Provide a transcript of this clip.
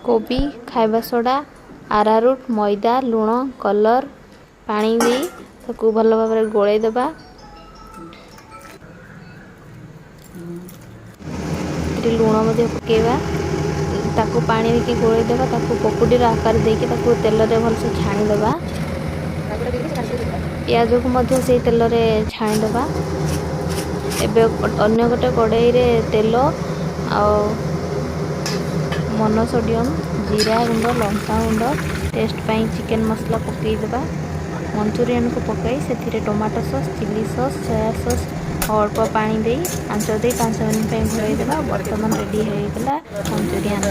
कोबी खाइबा soda arrowroot मैदा लुण colour पानी दे ताकू भल भाव में गोले देबा लुण मध्य पकेबा ताकू पानी देके गोले देबा ताकू पकुड़ीर आकार देके ताकू तेल रे भल से छाणी देबा पियाज को मध्य से तेल रे छाणी देबा एबे अन्य गोटे कड़ाई रे तेल आ मोनो सोडियम जीरा गुंड लंका गुंड टेस्ट पाई चिकन मसला पकई देबा मंचूरियन को पकई से tomato sauce chilli sauce soya sauce अल्प पानी दे आंच दे 5 मिनट घोड़े देबा बर्तमान रेडी हो गला मंचूरियन।